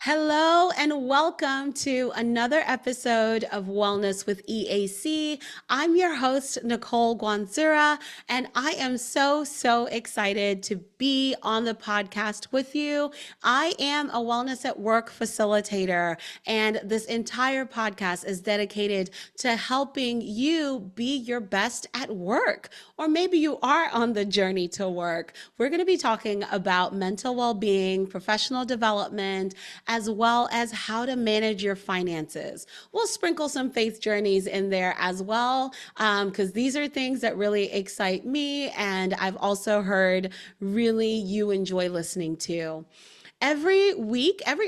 Hello and welcome to another episode of Wellness with EAC. I'm your host, Nicole Guanzura, and I am so excited to be on the podcast with you. I am a Wellness at Work facilitator, and this entire podcast is dedicated to helping you be your best at work, or maybe you are on the journey to work. We're going to be talking about mental well-being, professional development, as well as how to manage your finances. We'll sprinkle some faith journeys in there as well, because these are things that really excite me, and I've also heard really you enjoy listening to. Every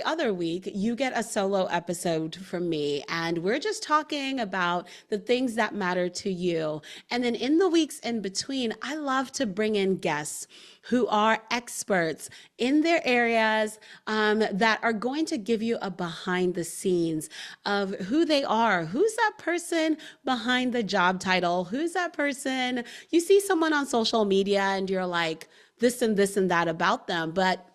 other week, you get a solo episode from me, and we're just talking about the things that matter to you. And then in the weeks in between, I love to bring in guests who are experts in their areas, that are going to give you a behind the scenes of who they are. Who's that person behind the job title? Who's that person? You see someone on social media and you're like, this and that about them, but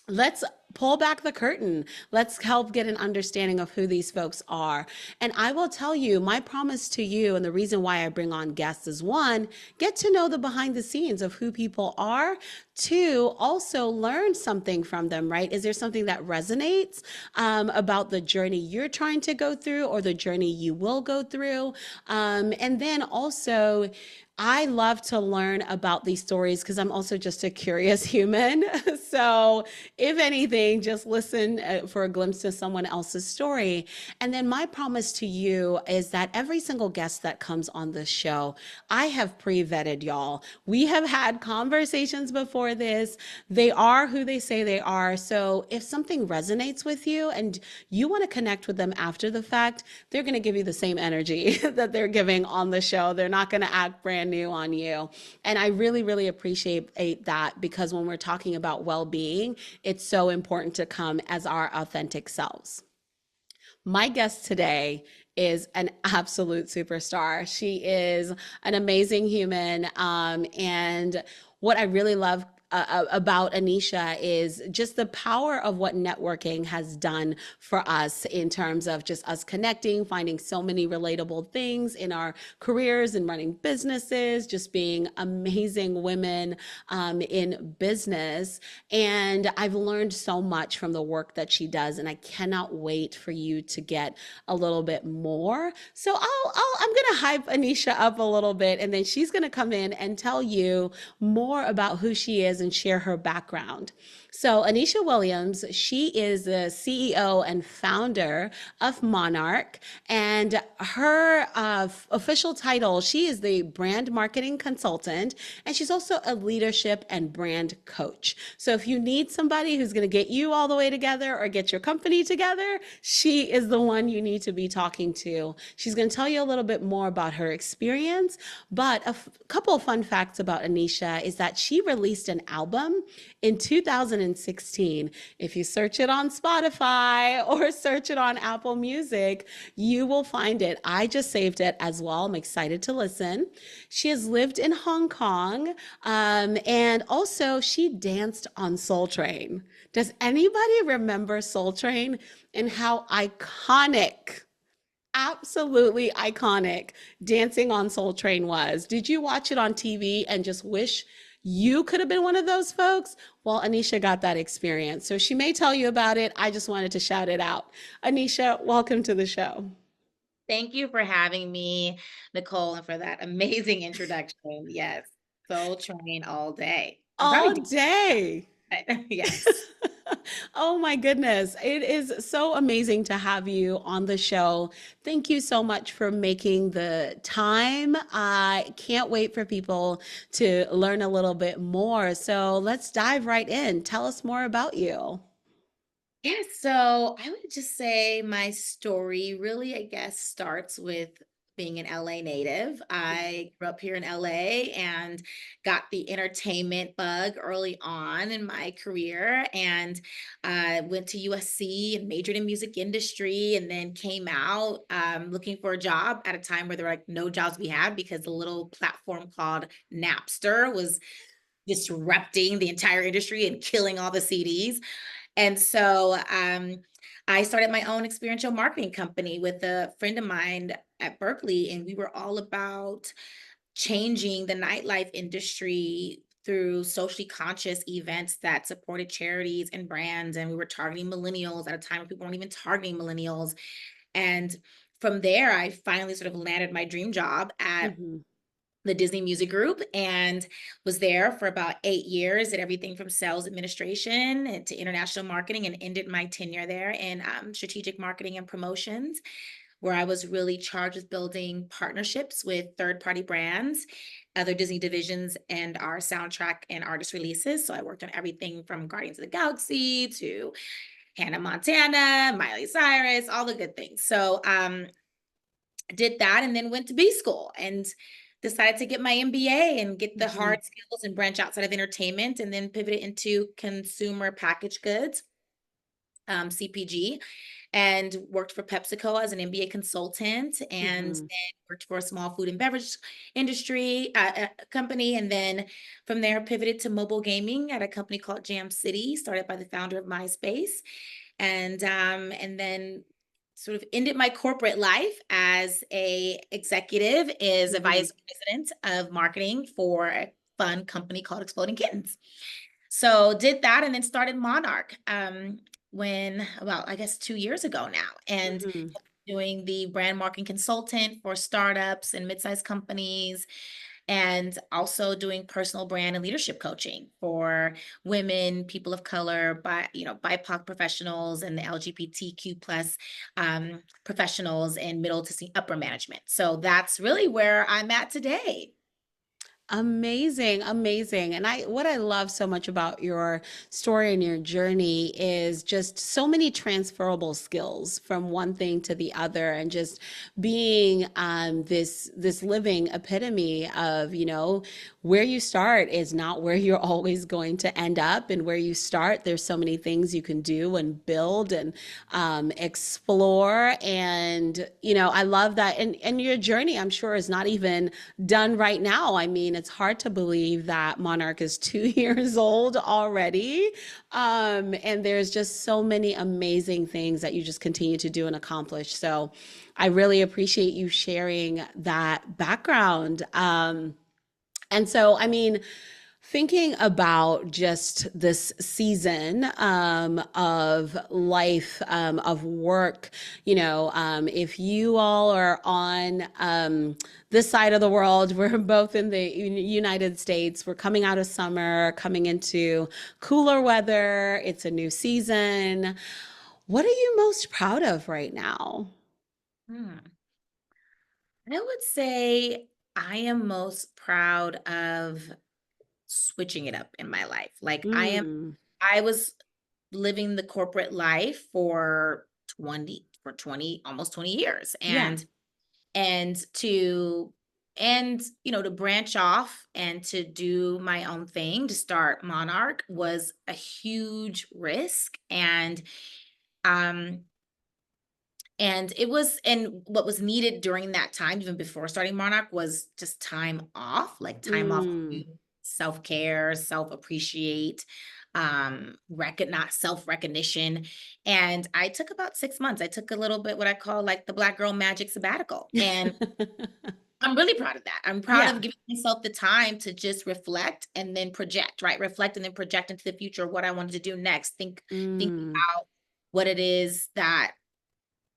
let's pull back the curtain. Let's help get an understanding of who these folks are. And I will tell you, my promise to you, and the reason why I bring on guests is one, get to know the behind the scenes of who people are. Two, also learn something from them, right? Is there something that resonates about the journey you're trying to go through or the journey you will go through? And then also, I love to learn about these stories because I'm also just a curious human. So, if anything, just listen for a glimpse of someone else's story. And then my promise to you is that every single guest that comes on this show, I have pre-vetted y'all. We have had conversations before this. They are who they say they are. So, if something resonates with you and you want to connect with them after the fact, they're going to give you the same energy that they're giving on the show. They're not going to act brand new on you. And I really appreciate that, because when we're talking about well-being, it's so important to come as our authentic selves. My guest today is an absolute superstar. She is an amazing human. And what I really love about Aneesah is just the power of what networking has done for us in terms of just us connecting, finding so many relatable things in our careers and running businesses, just being amazing women in business. And I've learned so much from the work that she does, and I cannot wait for you to get a little bit more. So I'm going to hype Aneesah up a little bit, and then she's going to come in and tell you more about who she is and share her background. So Aneesah Williams, she is the CEO and founder of Monarch, and her official title, she is the brand marketing consultant, and she's also a leadership and brand coach. So if you need somebody who's going to get you all the way together or get your company together, she is the one you need to be talking to. She's going to tell you a little bit more about her experience, but couple of fun facts about Aneesah is that she released an album in 2016. If you search it on Spotify or search it on Apple Music, you will find it. I just saved it as well. I'm excited to listen. She has lived in Hong Kong, and also she danced on Soul Train. Does anybody remember Soul Train and how iconic, absolutely iconic, dancing on Soul Train was? Did you watch it on TV and just wish you could have been one of those folks? Well, Aneesah got that experience. So she may tell you about it. I just wanted to shout it out. Aneesah, welcome to the show. Thank you for having me, Nicole, and for that amazing introduction. Yes, Soul Train all day. I'm All probably day. yes. Oh my goodness. It is so amazing to have you on the show. Thank you so much for making the time. I can't wait for people to learn a little bit more. So let's dive right in. Tell us more about you. Yes, so I would just say my story really, I guess, starts with being an LA native. I grew up here in LA and got the entertainment bug early on in my career, and went to USC and majored in music industry, and then came out looking for a job at a time where there were like no jobs to be had because the little platform called Napster was disrupting the entire industry and killing all the CDs. And so I started my own experiential marketing company with a friend of mine at Berkeley, and we were all about changing the nightlife industry through socially conscious events that supported charities and brands. And we were targeting millennials at a time when people weren't even targeting millennials. And from there, I finally sort of landed my dream job at Mhm. the Disney Music Group and was there for about 8 years, did everything from sales administration and to international marketing, and ended my tenure there in strategic marketing and promotions, where I was really charged with building partnerships with third-party brands, other Disney divisions, and our soundtrack and artist releases. So I worked on everything from Guardians of the Galaxy to Hannah Montana, Miley Cyrus, all the good things. So did that and then went to B school and decided to get my MBA and get the hard Mhm. skills and branch outside of entertainment, and then pivoted into consumer packaged goods, CPG, and worked for PepsiCo as an MBA consultant, and Mhm. then worked for a small food and beverage industry company. And then from there, pivoted to mobile gaming at a company called Jam City, started by the founder of MySpace, and then sort of ended my corporate life as a executive, as a Mhm. vice president of marketing for a fun company called Exploding Kittens. So did that and then started Monarch when about I guess 2 years ago now, and Mhm. doing the brand marketing consultant for startups and mid-sized companies, and also doing personal brand and leadership coaching for women, people of color, BIPOC professionals, and the LGBTQ plus professionals in middle to upper management. So that's really where I'm at today. Amazing, amazing. And what I love so much about your story and your journey is just so many transferable skills from one thing to the other, and just being this living epitome of, where you start is not where you're always going to end up, and where you start, there's so many things you can do and build and explore. And I love that. And your journey, I'm sure, is not even done right now. I mean, it's hard to believe that Monarch is 2 years old already. And there's just so many amazing things that you just continue to do and accomplish. So I really appreciate you sharing that background. And so, I mean, thinking about just this season of life, of work, if you all are on this side of the world, we're both in the United States, we're coming out of summer, coming into cooler weather, it's a new season. What are you most proud of right now? Hmm. I would say I am most proud of switching it up in my life. Mm, I was living the corporate life for 20 almost 20 years, yeah. and to branch off and to do my own thing, to start Monarch, was a huge risk. Um and what was needed during that time, even before starting Monarch, was just time off, like time off, Mm. self-care, self-appreciate, recognize self-recognition. And I took about 6 months. I took a little bit what I call like the Black girl magic sabbatical. And I'm really proud of that. I'm proud Yeah. of giving myself the time to just reflect and then project, right? Reflect and then project into the future what I wanted to do next. Think Mm. about what it is that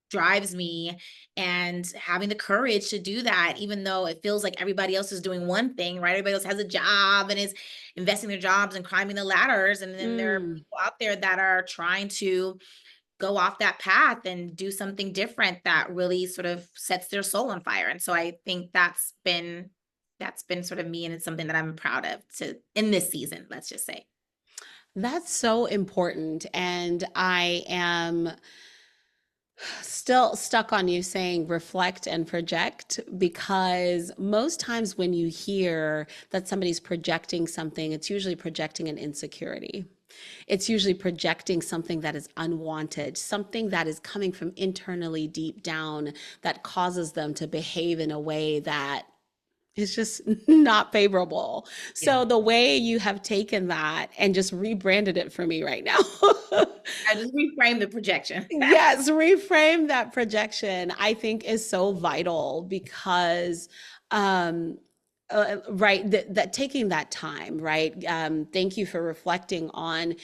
drives me, and having the courage to do that, even though it feels like everybody else is doing one thing, right? Everybody else has a job and is investing their jobs and climbing the ladders. And then there are Mm. people out there that are trying to go off that path and do something different that really sort of sets their soul on fire. And so I think that's been sort of me, and it's something that I'm proud of to in this season, let's just say. That's so important. And I am Still stuck on you saying reflect and project, because most times when you hear that somebody's projecting something, it's usually projecting an insecurity. It's usually projecting something that is unwanted, something that is coming from internally deep down that causes them to behave in a way that is just not favorable. Yeah. So the way you have taken that and just rebranded it for me right now. I just reframe the projection. Yes, reframe that projection, I think is so vital because um right, that taking that time, right? Thank you for reflecting on,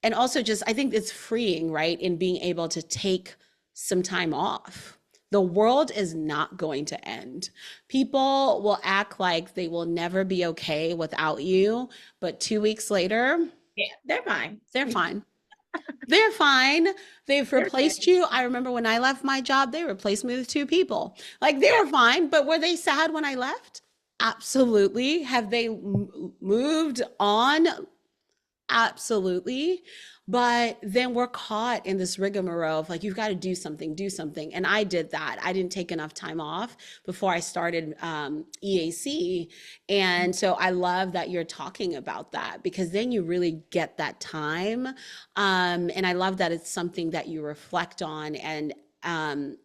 and also just I think it's freeing, right, in being able to take some time off. The world is not going to end. People will act like they will never be okay without you, but 2 weeks later, Yeah, they're fine. they're fine. They're fine. They've They're replaced good. you. I remember when I left my job, they replaced me with two people. Like they Yeah. were fine, but were they sad when I left? Absolutely. Have they moved on? Absolutely. But then we're caught in this rigmarole of like, you've got to do something, do something. And I did that. I didn't take enough time off before I started EAC. And so I love that you're talking about that because then you really get that time. And I love that it's something that you reflect on, and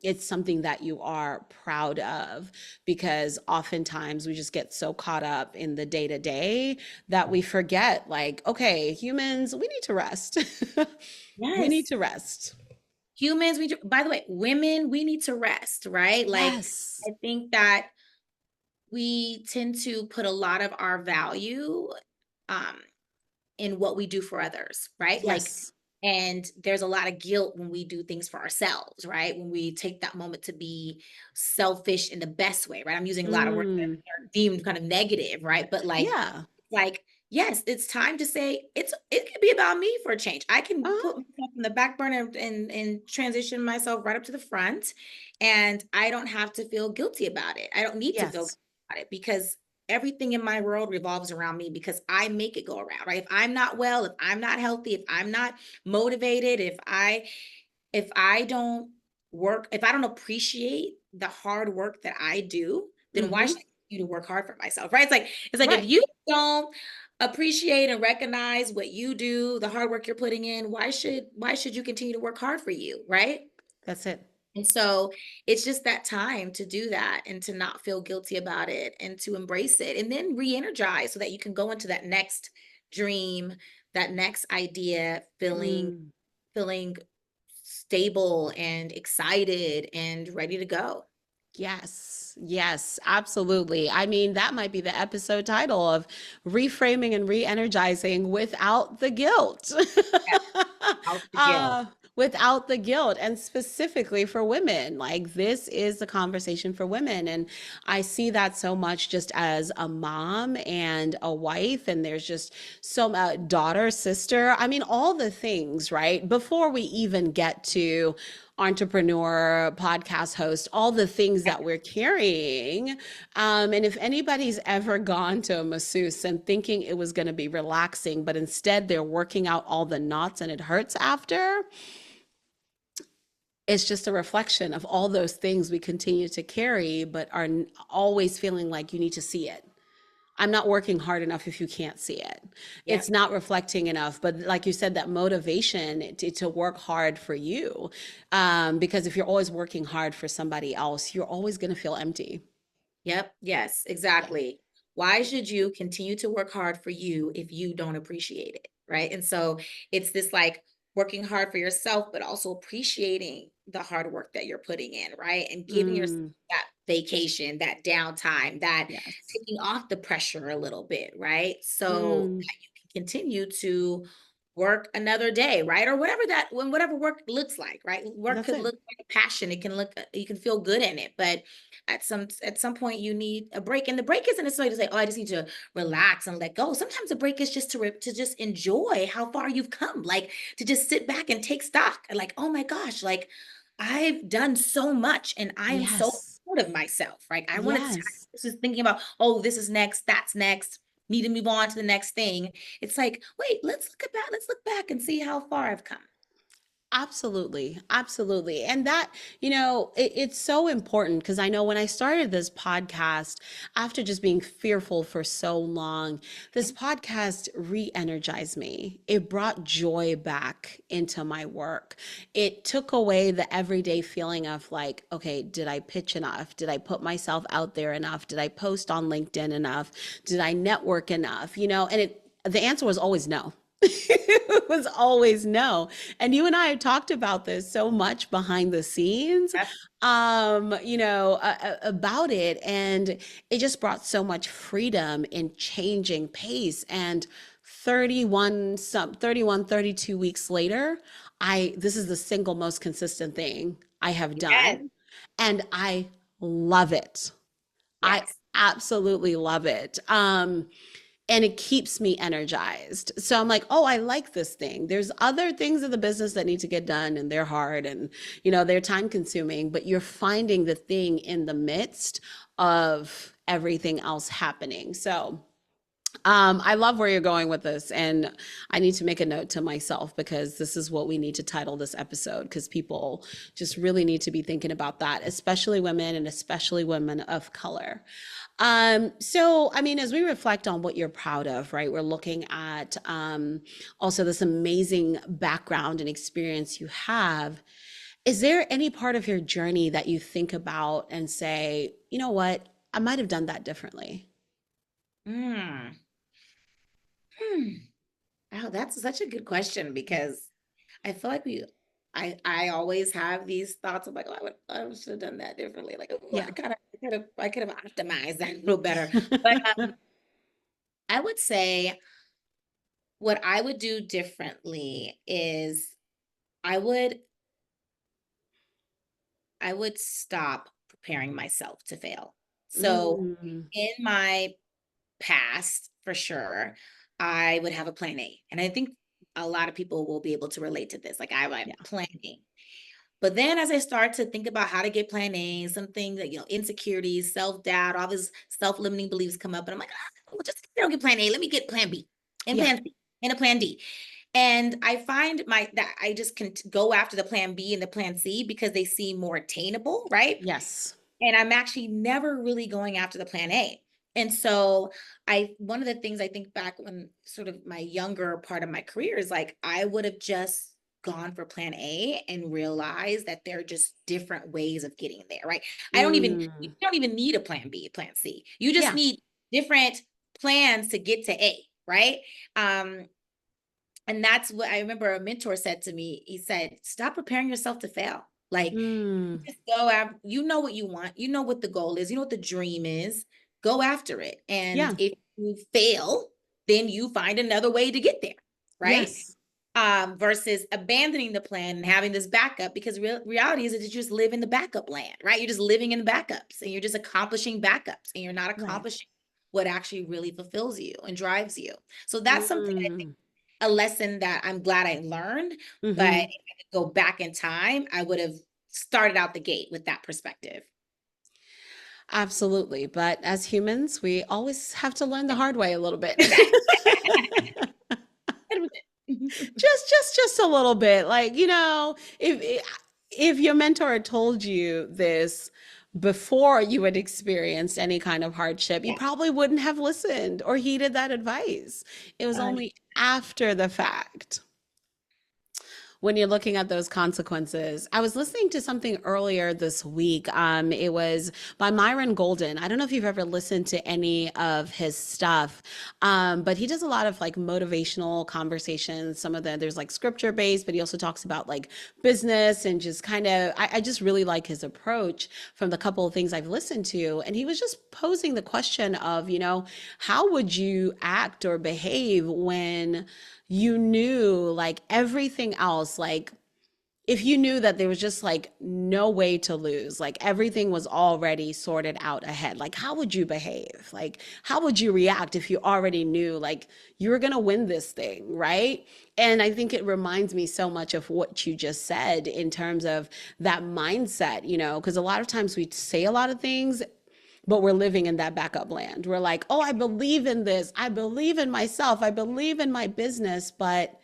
it's something that you are proud of, because oftentimes we just get so caught up in the day to day that we forget, like, okay, humans, we need to rest. We need Yes. to rest. Humans, by the way, women, we need to rest, right? Like, Yes. I think that we tend to put a lot of our value um, in what we do for others, right? Like, Yes. and there's a lot of guilt when we do things for ourselves, right? When we take that moment to be selfish in the best way, right? I'm using a lot of words that Mm. are deemed kind of negative, right? But Yeah. like, yes, it's time to say it could be about me for a change. I can Uh-huh. put myself in the back burner and transition myself right up to the front, and I don't have to feel guilty about it. I don't need to feel Yes. guilty about it because everything in my world revolves around me because I make it go around, right? If I'm not well, if I'm not healthy, if I'm not motivated, if I don't work, if I don't appreciate the hard work that I do, then why should Mm-hmm. I continue to work hard for myself, right? It's like if Right. you don't appreciate and recognize what you do, the hard work you're putting in, why should you continue to work hard for you, right? That's it. And so it's just that time to do that and to not feel guilty about it and to embrace it and then re-energize so that you can go into that next dream, that next idea Mm. feeling stable and excited and ready to go. Yes, yes, absolutely. I mean, that might be the episode title of reframing and re-energizing without the guilt. Yeah, out the guilt. Without the guilt, and specifically for women. Like, this is the conversation for women. And I see that so much just as a mom and a wife. And there's just so much daughter, sister. I mean, all the things, right? Before we even get to entrepreneur, podcast host, all the things that we're carrying. And if anybody's ever gone to a masseuse and thinking it was going to be relaxing, but instead they're working out all the knots and it hurts after, it's just a reflection of all those things we continue to carry, but are always feeling like you need to see it. I'm not working hard enough if you can't see it. It's Yep. not reflecting enough. But like you said, that motivation to work hard for you. Because if you're always working hard for somebody else, you're always going to feel empty. Yep. Yes, Yeah. exactly. Why should you continue to work hard for you if you don't appreciate it? Right. And so it's this like working hard for yourself, but also appreciating the hard work that you're putting in, right? And giving yourself Mm, that vacation, that downtime, that yes. taking off the pressure a little bit, right? So Mm, that you can continue to work another day, right? Or whatever work looks like, right? Work that's could it. look like a passion. It can look, you can feel good in it, but at some point you need a break, and the break isn't necessarily to say, oh, I just need to relax and let go. Sometimes a break is just to just enjoy how far you've come, like to just sit back and take stock and like, oh my gosh, like I've done so much and I am so Yes. proud of myself, right? I want to Yes. just thinking about, oh, this is next, that's next, need to move on to the next thing. It's like, wait, let's look back and see how far I've come. Absolutely. Absolutely. And that, it's so important because I know when I started this podcast, after just being fearful for so long, this podcast re energized me. It brought joy back into my work. It took away the everyday feeling of like, okay, did I pitch enough? Did I put myself out there enough? Did I post on LinkedIn enough? Did I network enough? The answer was always no. It was always no. And you and I have talked about this so much behind the scenes, That's about it. And it just brought so much freedom in changing pace. And 32 weeks later, this is the single most consistent thing I have yes, done. And I love it. I yes. absolutely love it. And it keeps me energized. So I'm like, oh, I like this thing. There's other things in the business that need to get done and they're hard and they're time consuming, but you're finding the thing in the midst of everything else happening. So I love where you're going with this, and I need to make a note to myself because this is what we need to title this episode because people just really need to be thinking about that, especially women and especially women of color. So, I mean, as we reflect on what you're proud of, right, we're looking at also this amazing background and experience you have. Is there any part of your journey that you think about and say, you know what, I might have done that differently? Mm. Hmm. Oh, that's such a good question because I feel like I always have these thoughts of like, oh, I should have done that differently. Like, oh, Yeah. I could have optimized that a little better. But I would say what I would do differently is I would I would stop preparing myself to fail. So Mm, in my past, for sure, I would have a plan A. And I think a lot of people will be able to relate to this. Like I have a yeah. plan A. But then as I start to think about how to get plan A, something that, insecurities, self-doubt, all these self-limiting beliefs come up. And I'm like, well, just if I don't get plan A, let me get plan B and Yeah. plan C and a plan D. And I find that I just can go after the plan B and the plan C because they seem more attainable, right? Yes. And I'm actually never really going after the plan A. And so one of the things I think back when sort of my younger part of my career is like, I would have just gone for plan A and realized that there are just different ways of getting there, right? You Mm, don't even need a plan B, plan C. You just yeah. need different plans to get to A, right? And that's what I remember a mentor said to me. He said, stop preparing yourself to fail. Like, Mm, just go after, you know what you want, you know what the goal is, you know what the dream is, go after it. And yeah. if you fail, then you find another way to get there, right? Yes. Versus abandoning the plan and having this backup, because reality is that you just live in the backup land, right? You're just living in the backups and you're just accomplishing backups and you're not Right. accomplishing what actually really fulfills you and drives you. So that's something I think Mm, a lesson that I'm glad I learned, but if hmm. I could go back in time, I would have started out the gate with that perspective. Absolutely. But as humans, we always have to learn the hard way a little bit. Exactly. 100%. Just a little bit. Like, if your mentor had told you this before you had experienced any kind of hardship, you Yeah. probably wouldn't have listened or heeded that advice. It was Uh, only after the fact when you're looking at those consequences. I was listening to something earlier this week. It was by Myron Golden. I don't know if you've ever listened to any of his stuff, but he does a lot of like motivational conversations. Some of them there's like scripture based, but he also talks about like business and just kind of. I just really like his approach from the couple of things I've listened to, and he was just posing the question of, how would you act or behave when you knew like everything else, like if you knew that there was just like no way to lose, like everything was already sorted out ahead, like how would you behave? Like how would you react if you already knew like you were going to win this thing, right? And I think it reminds me so much of what you just said in terms of that mindset, because a lot of times we say a lot of things but we're living in that backup land. We're like, oh, I believe in this. I believe in myself. I believe in my business. But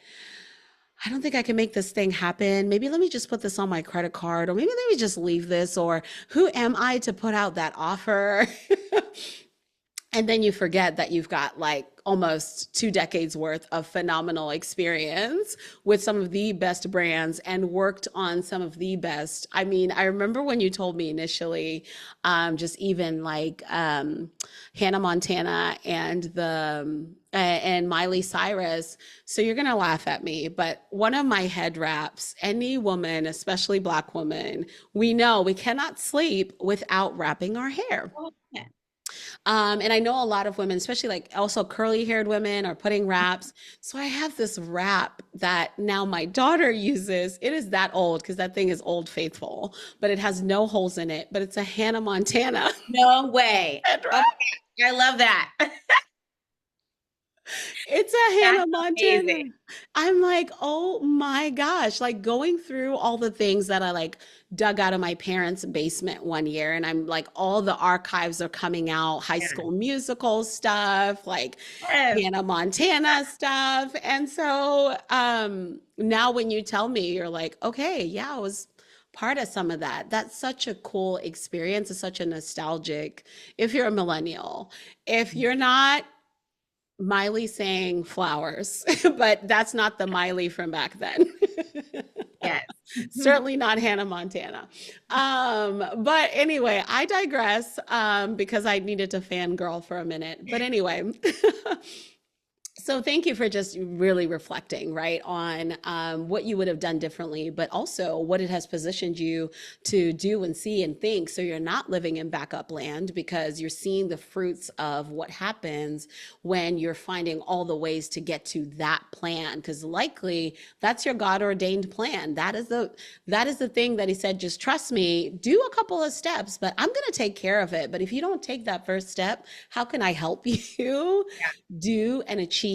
I don't think I can make this thing happen. Maybe let me just put this on my credit card, or maybe let me just leave this, or who am I to put out that offer? And then you forget that you've got like almost 2 decades worth of phenomenal experience with some of the best brands and worked on some of the best. I mean, I remember when you told me initially, just even like Hannah Montana and and Miley Cyrus. So you're gonna laugh at me, but one of my head wraps, any woman, especially Black women, we know we cannot sleep without wrapping our hair. Oh, yeah. And I know a lot of women, especially like also curly haired women, are putting wraps. So I have this wrap that now my daughter uses. It is that old because that thing is old faithful, but it has no holes in it. But it's a Hannah Montana No way. head Oh wrap. my God, I love that. It's a That's Hannah amazing. Montana. I'm like, oh my gosh, like going through all the things that I like dug out of my parents' basement one year. And I'm like, all the archives are coming out, High Yeah. School Musical stuff, like Yes. Hannah Montana stuff. And so now when you tell me, you're like, okay, yeah, I was part of some of that. That's such a cool experience. It's such a nostalgic, if you're a millennial. If you're not, Miley sang Flowers, but that's not the Miley from back then. Yes. Certainly not Hannah Montana. But anyway, I digress because I needed to fangirl for a minute. But anyway, so thank you for just really reflecting, right, on what you would have done differently, but also what it has positioned you to do and see and think. So you're not living in backup land because you're seeing the fruits of what happens when you're finding all the ways to get to that plan. Because likely that's your God ordained plan. That is the thing that he said. Just trust me. Do a couple of steps, but I'm going to take care of it. But if you don't take that first step, how can I help you Yeah. do and achieve?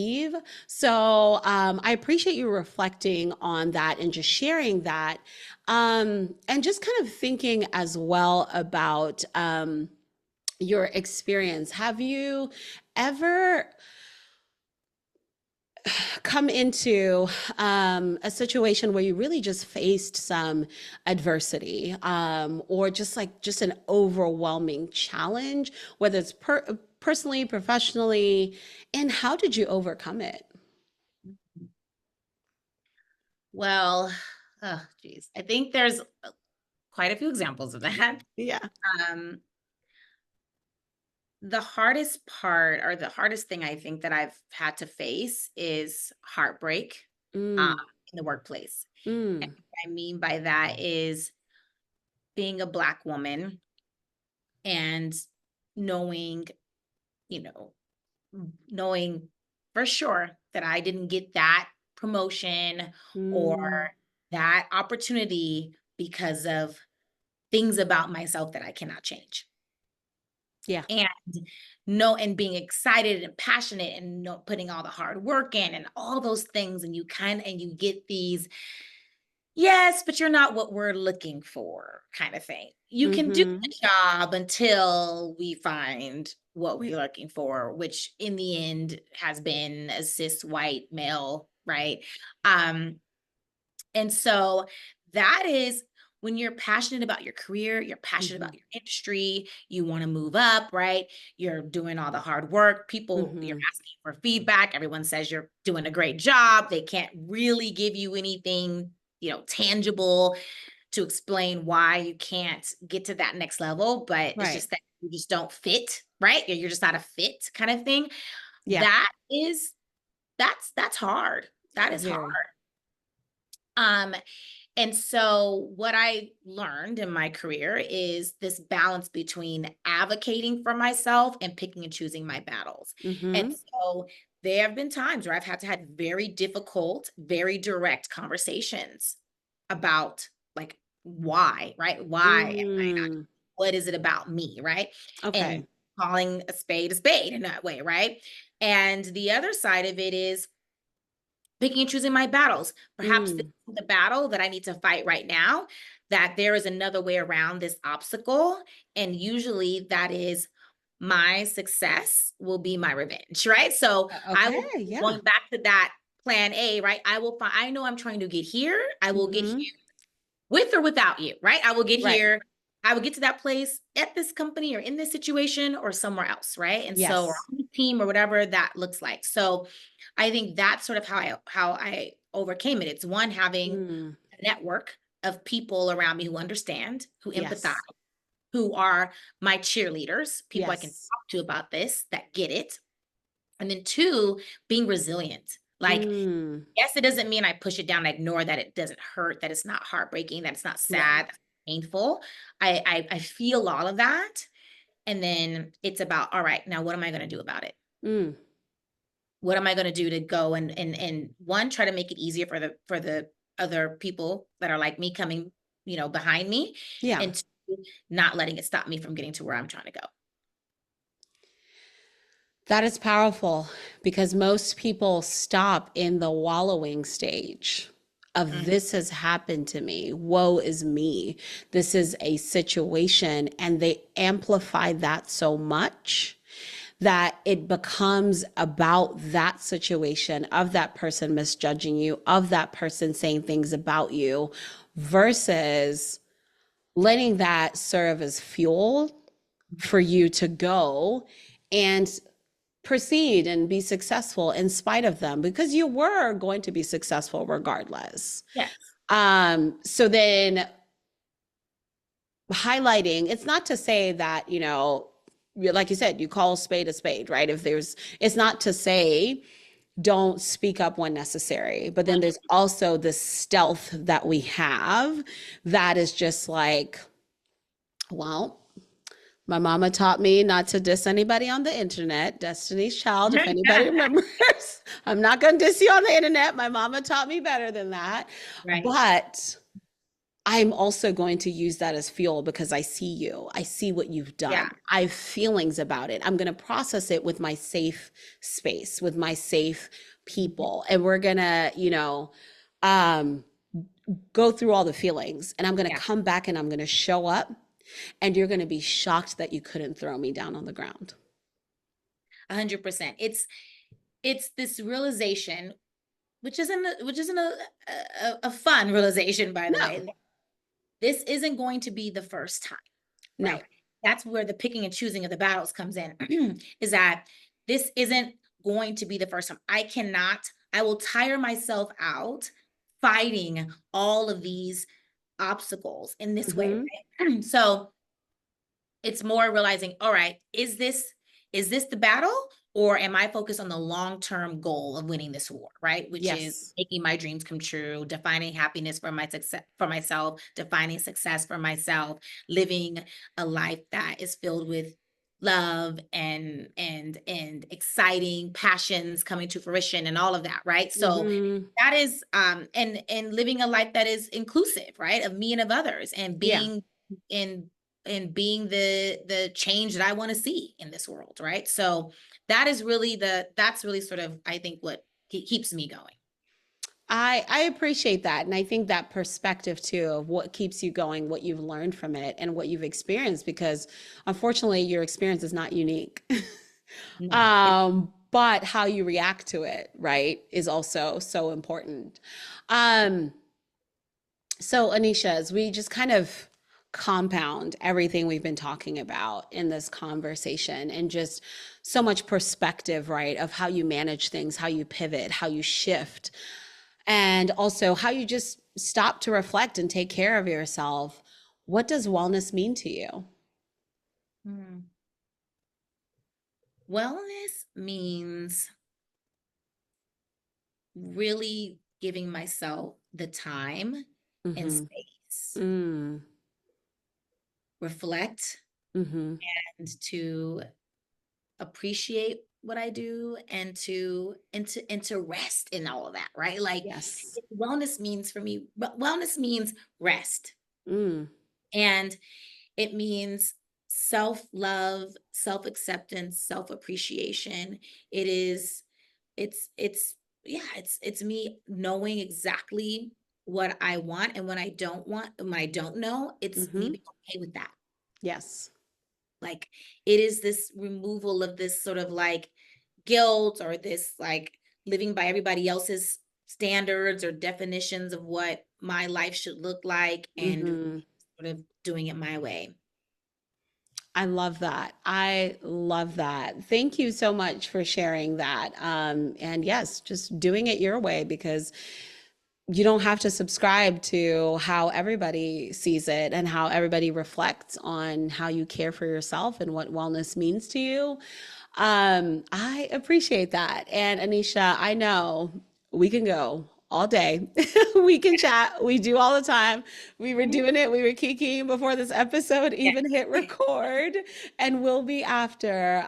So I appreciate you reflecting on that and just sharing that. And just kind of thinking as well about your experience. Have you ever come into a situation where you really just faced some adversity or just an overwhelming challenge, whether it's personally, professionally, and how did you overcome it? Well, oh, geez. I think there's quite a few examples of that. Yeah. Um, the hardest part or the hardest thing I think that I've had to face is heartbreak um, Mm, in the workplace. And mm, what I mean by that is being a Black woman and knowing, you know, knowing for sure that I didn't get that promotion or mm. that opportunity because of things about myself that I cannot change. Yeah. And no, and being excited and passionate and putting all the hard work in and all those things, and you get these, yes, but you're not what we're looking for kind of thing. You can do Mm-hmm. the job until we find what we're looking for, which in the end has been a cis white male, right? Um, and so that is when you're passionate about your career, you're passionate Mm-hmm. about your industry, you want to move up, right? You're doing all the hard work. You're Mm-hmm. asking for feedback. Everyone says you're doing a great job. They can't really give you anything, tangible to explain why you can't get to that next level, but it's Right. just that you just don't fit, right? You're just not a fit kind of thing. Yeah. That is that's hard. That is hard. Very. Um, and so, what I learned in my career is this balance between advocating for myself and picking and choosing my battles. And Mm-hmm. so, there have been times where I've had to have very difficult, very direct conversations about like why, right? Why am I not? Mm. What is it about me, right? And Okay. calling a spade in that way, right? And the other side of it is picking and choosing my battles. Perhaps this Mm. is the battle that I need to fight right now, that there is another way around this obstacle. And usually that is my success will be my revenge, right? So I Okay. will Yeah. going back to that plan A, right? I know I'm trying to get here. I will get Mhm. here with or without you, right? I will get Right. here. I will get to that place at this company or in this situation or somewhere else, right? And so, or Yes. on the team or whatever that looks like. So, I think that's sort of how I overcame it. It's one, having Mm. a network of people around me who understand, who empathize, Yes. who are my cheerleaders, people I can Yes. talk to about this that get it. And then two, being resilient. Like, Mm. yes, it doesn't mean I push it down, I ignore that it doesn't hurt, that it's not heartbreaking, that it's not Right. sad, that's painful. I feel all of that. And then it's about, all right, now what am I going to do about it? Mm. What am I going to do to go and one, try to make it easier for the other people that are like me coming, behind me, Yeah. and two, not letting it stop me from getting to where I'm trying to go. That is powerful because most people stop in the wallowing stage of Mhm. this has happened to me. Woe is me. This is a situation. And they amplify that so much that it becomes about that situation of that person misjudging you, of that person saying things about you, versus letting that serve as fuel for you to go and proceed and be successful in spite of them because you were going to be successful regardless. Yes. So then highlighting, it's not to say that, like you said, you call a spade, right? It's not to say don't speak up when necessary, but then there's also the stealth that we have that is just like, well, my mama taught me not to diss anybody on the internet. Destiny's Child, if anybody remembers. I'm not going to diss you on the internet. My mama taught me better than that. Right. But I'm also going to use that as fuel because I see you. I see what you've Yeah. done. I have feelings about it. I'm going to process it with my safe space, with my safe Mhm. people. And we're going to, um, go through all the feelings. And I'm going to Yeah. come back and I'm going to show up. And you're going to be shocked that you couldn't throw me down on the ground. 100%. It's this realization, which isn't a fun realization, by the way. No, This isn't going to be the first time, no. right? That's where the picking and choosing of the battles comes in. Is that this isn't going to be the first time. I will tire myself out fighting all of these obstacles in this way, Hmm. right? So it's more realizing, all right, is this the battle, or am I focused on the long-term goal of winning this war, right? Which is Yes. making my dreams come true, defining happiness for my success for myself, defining success for myself, living a life that is filled with love and exciting passions coming to fruition and all of that, right? So Hmm. that is and living a life that is inclusive, right? Of me and of others, and Yeah. in being the change that I want to see in this world, right? So that's really sort of, I think, what keeps me going. I appreciate that. And I think that perspective too of what keeps you going, what you've learned from it, and what you've experienced, because unfortunately, your experience is not unique. No, it's But how you react to it, right, is also so important. Um, So, Aneesah, as we just kind of compound everything we've been talking about in this conversation and just so much perspective, right, of how you manage things, how you pivot, how you shift, and also how you just stop to reflect and take care of yourself. What does wellness mean to you? mm. Wellness means really giving myself the time and Mm-hmm. space, Mm. reflect, Mm-hmm. and to appreciate what I do, and to rest in all of that, right? Like, Yes. wellness means for me, wellness means rest. Mm. And it means self-love, self-acceptance, self-appreciation. It is it's yeah, it's me knowing exactly what I want, and when I don't want, and when I don't know, it's me Mm-hmm. being okay with that. Yes. Like, it is this removal of this sort of like guilt, or this like living by everybody else's standards or definitions of what my life should look like, and Hmm. sort of doing it my way. I love that. I love that. Thank you so much for sharing that. And yes, just doing it your way, because you don't have to subscribe to how everybody sees it and how everybody reflects on how you care for yourself and what wellness means to you. I appreciate that. And Aneesah, I know we can go all day. We can chat. We do all the time. We were Mhm. doing it. We were kikiing before this episode Yeah. even hit record, and will be after.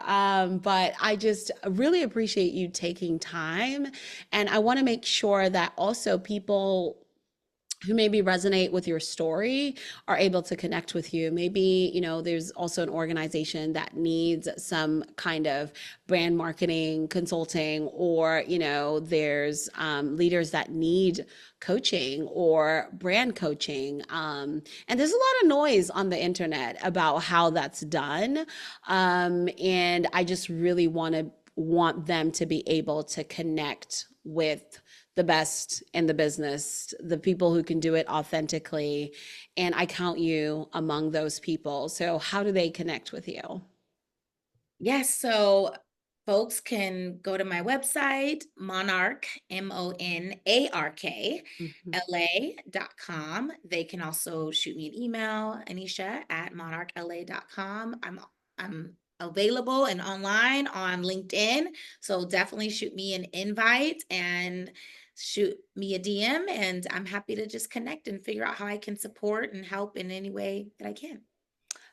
But I just really appreciate you taking time. And I want to make sure that also people who maybe resonate with your story are able to connect with you. Maybe, there's also an organization that needs some kind of brand marketing consulting, or, there's leaders that need coaching or brand coaching. And there's a lot of noise on the internet about how that's done. And I just really want them to be able to connect with the best in the business, the people who can do it authentically. And I count you among those people. So, how do they connect with you? Yes, so folks can go to my website, Monarch, Monark, Mhm. LA.com. They can also shoot me an email, Aneesah at monarchla.com. I'm available and online on LinkedIn. So definitely shoot me an invite and shoot me a DM. And I'm happy to just connect and figure out how I can support and help in any way that I can.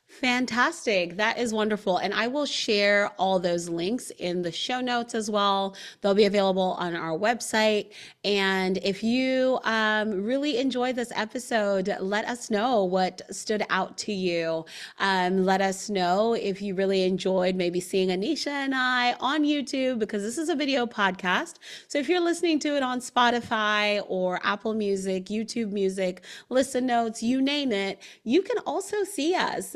Fantastic. That is wonderful. And I will share all those links in the show notes as well. They'll be available on our website. And if you really enjoyed this episode, let us know what stood out to you. Let us know if you really enjoyed maybe seeing Aneesah and I on YouTube, because this is a video podcast. So if you're listening to it on Spotify or Apple Music, YouTube Music, Listen Notes, you name it, you can also see us.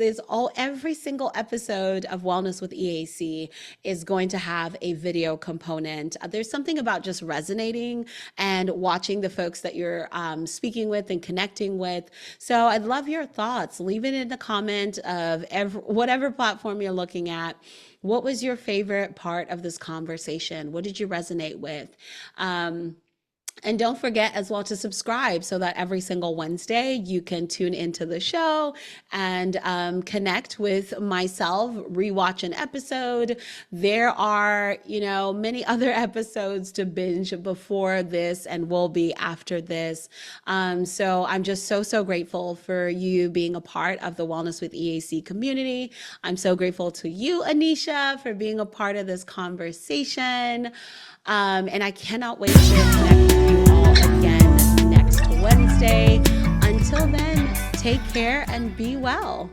Every single episode of Wellness with EAC is going to have a video component. There's something about just resonating and watching the folks that you're speaking with and connecting with. So I'd love your thoughts. Leave it in the comment of whatever platform you're looking at. What was your favorite part of this conversation? What did you resonate with? And don't forget as well to subscribe, so that every single Wednesday you can tune into the show and connect with myself, rewatch an episode. There are, many other episodes to binge before this and will be after this. So I'm just so, so grateful for you being a part of the Wellness with EAC community. I'm so grateful to you, Aneesah, for being a part of this conversation. And I cannot wait to connect with you all again next Wednesday. Until then, take care and be well.